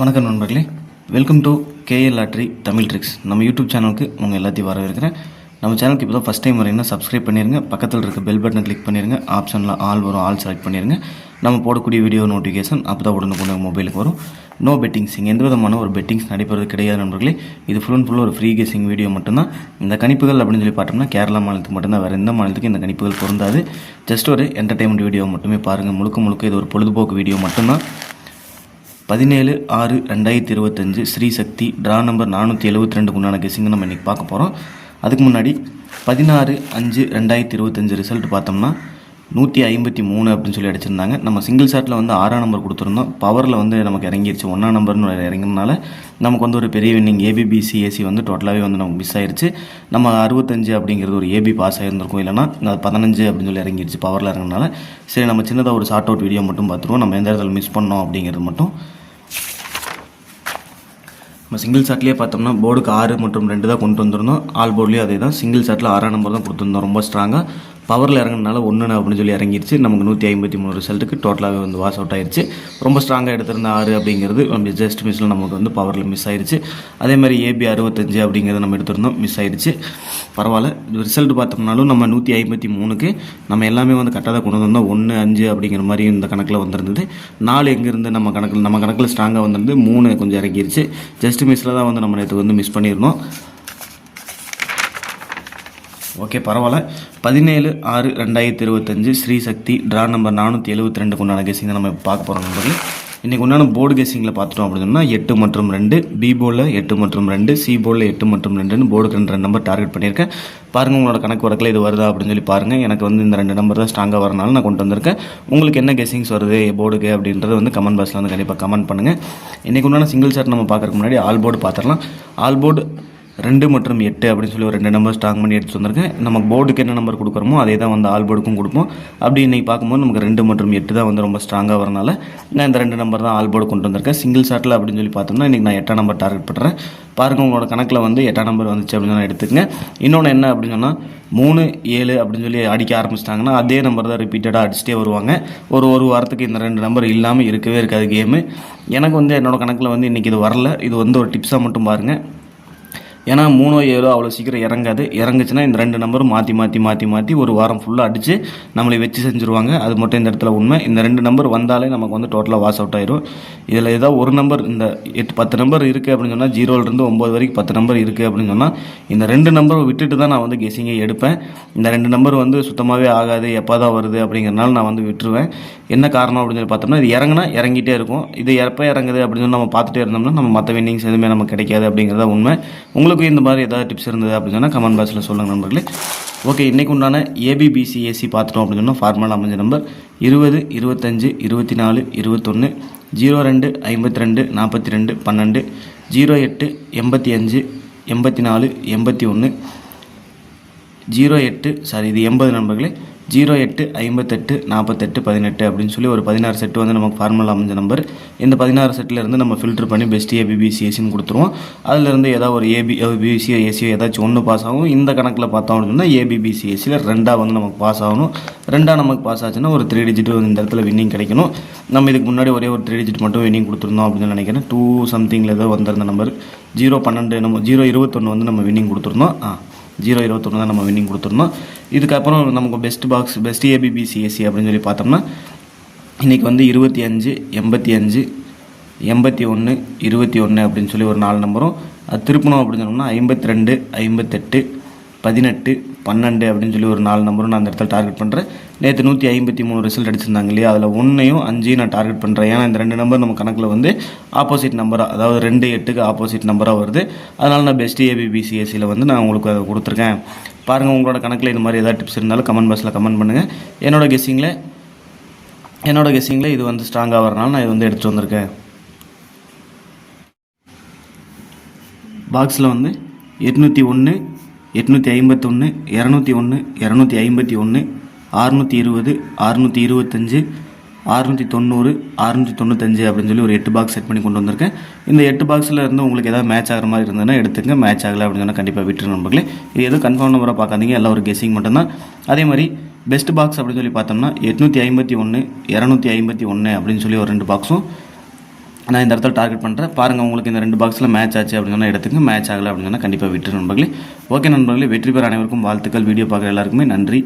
வணக்கம் நண்பர்களே, welcome to KL lottery Tamil tricks. நம்ம யூடியூப் சேனலுக்கு உங்கள் எல்லாத்தையும் வரவேற்கிறேன். நம்ம சேனலுக்கு இப்போ தான் ஃபஸ்ட் டைம் வரீங்கன்னா சப்ஸ்கிரைப் பண்ணிடுங்க. பக்கத்தில் இருக்க பெல் பட்டனை கிளிக் பண்ணிடுங்க. ஆப்ஷனில் ஆல் வரும், ஆல் செலக்ட் பண்ணிடுங்க. நம்ம போடக்கூடிய வீடியோ நோட்டிஃபிகேஷன் அப்போ தான் உடனே மொபைலுக்கு வரும். நோ பெட்டிங்ஸிங், எந்த விதமான ஒரு பெட்டிங்ஸ் நடைபெறது கிடையாது நண்பர்களே. இது ஃபுல் அண்ட் ஃபுல்லாக ஒரு ஃப்ரீ கெஸிங் வீடியோ மட்டும்தான். இந்த கணிப்புகள் அப்படின்னு சொல்லி பார்த்தோம்னா கேரளா மாநிலத்துக்கு மட்டும்தான், வேறு எந்த மாநிலத்துக்கு இந்த கணிப்புகள் பொருந்தாது. ஜஸ்ட் ஒரு என்டர்டைன்மெண்ட் வீடியோ மட்டுமே பாருங்கள். முழுக்க இது ஒரு பொழுதுபோக்கு வீடியோ மட்டும்தான். 17/6/2025 ஸ்ரீசக்தி ட்ரா நம்பர் 472 உண்டான கெஸிங் நம்ம இன்றைக்கி பார்க்க போகிறோம். அதுக்கு முன்னாடி 16/5/2025 ரிசல்ட் பார்த்தோம்னா 153 அப்படின்னு சொல்லி அடிச்சிருந்தாங்க. நம்ம சிங்கிள் ஷாட்டில் வந்து 6ஆம் நம்பர் கொடுத்துருந்தோம். பவரில் வந்து நமக்கு இறங்கிருச்சு, 1ஆம் நம்பர்னு இறங்கினால நமக்கு வந்து ஒரு பெரிய வின்னிங் ஏபிபிசிஏசி வந்து டோட்டலாகவே வந்து நமக்கு மிஸ் ஆயிடுச்சு. நம்ம 65 அப்படிங்கிறது ஒரு ஏபி பாஸ் ஆகிருந்திருக்கும், இல்லைனா 15 அப்படின்னு சொல்லி இறங்கிருச்சு பவரில் இறங்கினால. சரி, நம்ம சின்னதாக ஒரு ஷார்ட் அவுட் வீடியோ மட்டும் பார்த்துருவோம், நம்ம எந்த இடத்துல மிஸ் பண்ணோம் அப்படிங்கிறது மட்டும். நம்ம சிங்கிள் ஷாட்லேயே பார்த்தோம்னா போர்டுக்கு 6 மற்றும் 2 தான் கொண்டு வந்திருந்தோம். ஆல் போர்ட்லேயும் அதே தான், சிங்கிள் ஷாட்டில் 6ஆம் நம்பர் தான் கொடுத்துருந்தோம். ரொம்ப ஸ்ட்ராங்காக பவரில் இறங்கினால 1 அப்படின்னு சொல்லி இறங்கிருச்சு. நமக்கு 153 ரிசல்ட்டுக்கு டோட்டலாகவே வந்து வாஷ் அவுட் ஆயிடுச்சு. ரொம்ப ஸ்ட்ராங்காக எடுத்திருந்த 6 அப்படிங்கிறது நம்ம ஜஸ்ட் மிஸ்ஸில் நமக்கு வந்து பவரில் மிஸ் ஆயிடுச்சு. அதே மாதிரி ஏபி 65 அப்படிங்கிறது நம்ம எடுத்திருந்தோம், மிஸ் ஆயிடுச்சு. பரவாயில்ல, ரிசல்ட் பார்த்தோம்னாலும் நம்ம 153க்கு நம்ம எல்லாமே வந்து கரெக்டாக தான் கொண்டு வந்தோம். 1, 5 அப்படிங்கிற மாதிரி இந்த கணக்கில் வந்திருந்தது. 4 எங்கேருந்து நம்ம கணக்கில் ஸ்ட்ராங்காக வந்திருந்து 3 கொஞ்சம் இறங்கிருச்சு. ஜஸ்ட் மிஸ்ஸில் தான் வந்து நம்ம நேற்று வந்து மிஸ் பண்ணியிருந்தோம். ஓகே, பரவாயில்ல. 17/6/2025 ஸ்ரீசக்தி ட்ரா நம்பர் 472 உண்டான கெஸிங்கை நம்ம பார்க்க போகிறோம் நண்பர்கள். இன்றைக்கி உண்டான போர்டு கெஸிங்கில் பார்த்துட்டோம் அப்படின்னா 8 மற்றும் 2, பி போர்டில் 8 மற்றும் 2, சி போர்டில் 8 மற்றும் 2 போர்டுக்கு 2 நம்பர் டார்கெட் பண்ணியிருக்கேன். பாருங்கள், உங்களோட கணக்கு வரக்கில் இது வருதா அப்படின்னு சொல்லி பாருங்கள். எனக்கு வந்து இந்த 2 நம்பர் தான் ஸ்ட்ராங்காக வரனால நான் கொண்டு வந்திருக்கேன். உங்களுக்கு என்ன கெஸிங்ஸ் வருது போர்டுக்கு அப்படின்றத வந்து கமெண்ட் பாக்ஸில் வந்து கண்டிப்பாக கமெண்ட் பண்ணுங்கள். இன்றைக்கி உண்டான சிங்கிள் ஷாட் நம்ம பார்க்குறதுக்கு முன்னாடி ஆல் போர்டு பார்த்துடலாம். ஆல் போர்டு 2 மற்றும் 8 அப்படின்னு சொல்லி ஒரு 2 நம்பர் ஸ்ட்ராங் பண்ணி எடுத்து வந்திருக்கேன். நம்ம போர்டுக்கு என்ன நம்பர் கொடுக்குறோமோ அதே தான் வந்து ஆல் போர்டுக்கும் கொடுப்போம். அப்படி இன்றைக்கி பார்க்கும்போது நமக்கு 2 மற்றும் 8 தான் வந்து ரொம்ப ஸ்ட்ராங்காக வரனால நான் இந்த 2 நம்பர் தான் ஆல் போர்டு கொண்டு வந்திருக்கேன். சிங்கிள் ஷாட்டில் அப்படின்னு சொல்லி பார்த்தோம்னா இன்றைக்கி நான் 8ஆம் நம்பர் டார்கெட் பண்ணுறேன். பாருங்கள், உங்களோட கணக்கில் வந்து 8ஆம் நம்பர் வந்துச்சு அப்படின்னு நான் எடுத்துக்கங்க. இன்னொன்று என்ன அப்படின்னு சொன்னால் 3, 7 அப்படின்னு சொல்லி அடிக்க ஆரம்பிச்சிட்டாங்கன்னா அதே நம்பர் தான் ரிப்பீட்டடாக அடிச்சுட்டே வருவாங்க. ஒரு வாரத்துக்கு இந்த 2 நம்பர் இல்லாமல் இருக்கவே இருக்காது கேமு. எனக்கு வந்து என்னோடய கணக்கில் வந்து இன்றைக்கி இது வரல. இது வந்து ஒரு டிப்ஸாக மட்டும் பாருங்கள். ஏன்னா 3, 7 அவ்வளோ சீக்கிரம் இறங்காது. இறங்குச்சுன்னா இந்த 2 நம்பரும் மாற்றி ஒரு வாரம் ஃபுல்லாக அடித்து நம்மளை வச்சு செஞ்சுருவாங்க. அது மட்டும் இந்த இடத்துல உண்மை. இந்த 2 நம்பர் வந்தாலே நமக்கு வந்து டோட்டலாக வாஷ் அவுட் ஆயிரும். இதில் ஏதாவது ஒரு நம்பர், இந்த 10 நம்பர் இருக்குது அப்படின்னு சொன்னால் 0லேருந்து 9 வரைக்கும் 10 நம்பர் இருக்குது அப்படின்னு சொன்னால் இந்த 2 நம்பரை விட்டுட்டு தான் நான் வந்து கெஸிங்கை எடுப்பேன். இந்த 2 நம்பர் வந்து சுத்தமாகவே ஆகாது, எப்போ தான் வருது அப்படிங்கிறனால நான் வந்து விட்டுருவேன். என்ன காரணம் அப்படின்னு சொல்லி பார்த்தோம்னா, இது இறங்கிட்டே இருக்கும். இது எப்போ இறங்குது அப்படின்னு சொல்லி நம்ம பார்த்துட்டே இருந்தோம்னா நம்ம மற்ற வின்னிங்ஸ் எதுவுமே நமக்கு கிடைக்காது அப்படிங்கிறத உண்மை. உங்களுக்கு இந்த மாதிரி ஏதாவது டிப்ஸ் இருந்தது அப்படின்னு சொன்னால் கமெண்ட் பாக்ஸில் சொல்லுங்கள் நண்பர்களே. ஓகே, இன்றைக்கு உண்டான ஏபிபிசிஏசி பார்த்துட்டோம் அப்படின்னு சொன்னால் ஃபார்முலா அமைஞ்ச நம்பர் 20, 25, 24, 21, 02, 52, 42, 12, 08, 85, 84, 81, 08 இது 80 நண்பர்களே. 08, 58, 48, 18 அப்படின்னு சொல்லி ஒரு 16 செட்டு வந்து நமக்கு ஃபார்முலா அமைஞ்ச நம்பர். இந்த 16 செட்டிலேருந்து நம்ம ஃபில்டர் பண்ணி பெஸ்ட் ஏபிபிசிஏசின்னு கொடுத்துருவோம். அதிலேருந்து ஏதாவது ஒரு ஏபிபிசியோ ஏசியோ ஏதாச்சும் ஒன்று பாஸ் ஆகும். இந்த கணக்கில் பார்த்தோம் அப்படின்னா ஏபிபிசிஏசியில் 2 வந்து நமக்கு பாஸ் ஆகணும். 2 நமக்கு பாஸ் ஆச்சுன்னா ஒரு 3 டிஜிட் இந்த இடத்துல வின்னிங் கிடைக்கணும். நம்ம இதுக்கு முன்னாடி ஒரே ஒரு 3 டிஜிட் மட்டும் வின்னிங் கொடுத்துருந்தோம் அப்படின்னு நினைக்கிறேன். 2 சம்திங்கில் ஏதோ வந்திருந்த நம்பர் 012 நம்ம 021 வந்து நம்ம வின்னிங் கொடுத்துருந்தோம். 021 தான் நம்ம வின்னிங் கொடுத்துருந்தோம். இதுக்கப்புறம் நமக்கு பெஸ்ட் ஏபிபிசிஏசி அப்படின்னு சொல்லி பார்த்தோம்னா இன்றைக்கி வந்து 25, 85, 81, 21 அப்படின்னு சொல்லி ஒரு 4 நம்பரும் அது திருப்பணும் அப்படின்னு சொன்னோம்னா 52, 58, 18, 12 அப்படின்னு சொல்லி ஒரு 4 நம்பரும் நான் அந்த இடத்துல டார்கெட் பண்ணுறேன். நேற்று 153 ரிசல்ட் அடிச்சிருந்தாங்க இல்லையா, அதில் 1, 5 நான் டார்கெட் பண்ணுறேன். ஏன்னா இந்த 2 நம்பர் நம்ம கணக்கில் வந்து ஆப்போசிட் நம்பராக, அதாவது 2, 8க்கு ஆப்போசிட் நம்பராக வருது. அதனால் நான் பெஸ்ட் ஏபிபிசிஎஸ்சியில் வந்து நான் உங்களுக்கு அதை கொடுத்துருக்கேன். பாருங்கள், உங்களோட கணக்கில் இந்த மாதிரி ஏதாவது டிப்ஸ் இருந்தாலும் கமெண்ட் பாக்ஸில் கமெண்ட் பண்ணுங்கள். என்னோட கெஸ்ஸிங்கில் இது வந்து ஸ்ட்ராங்காக வரனால நான் இது வந்து எடுத்துகிட்டு வந்திருக்கேன். பாக்ஸில் வந்து 801, 851, 201, 251, 620, 625, 690, 695 அப்படின்னு சொல்லி ஒரு 8 பாக்ஸ் செட் பண்ணி கொண்டு வந்திருக்கேன். இந்த 8 பாக்ஸில் இருந்து உங்களுக்கு ஏதாவது மேட்ச் ஆகிற மாதிரி இருந்ததுன்னா எடுத்துங்க. மேட்ச் ஆகலை அப்படின்னு சொன்னால் கண்டிப்பாக விட்டுரு நம்பர்களே. இது எதுவும் கன்ஃபார்ம் நம்பராக பார்க்காதீங்க, எல்லாம் ஒரு கெஸிங் மட்டும்தான். அதே மாதிரி பெஸ்ட் பாக்ஸ் அப்படின்னு சொல்லி பார்த்தோம்னா 851, 251 அப்படின்னு சொல்லி ஒரு 2 பாக்ஸும் நான் இந்த இடத்துல டார்கெட் பண்ணுறேன். பாருங்கள், உங்களுக்கு இந்த 2 பாக்ஸில் மேட்ச் ஆச்சு அப்படின்னு சொன்னால் எடுத்துங்க, மேட்ச் ஆகலை அப்படின்னு சொன்னால் கண்டிப்பாக விட்டுரு நண்பர்களே. ஓகே நண்பர்களே, வெற்றி பெற அனைவருக்கும் வாழ்த்துக்கள். வீடியோ பார்க்குற எல்லாருக்குமே நன்றி.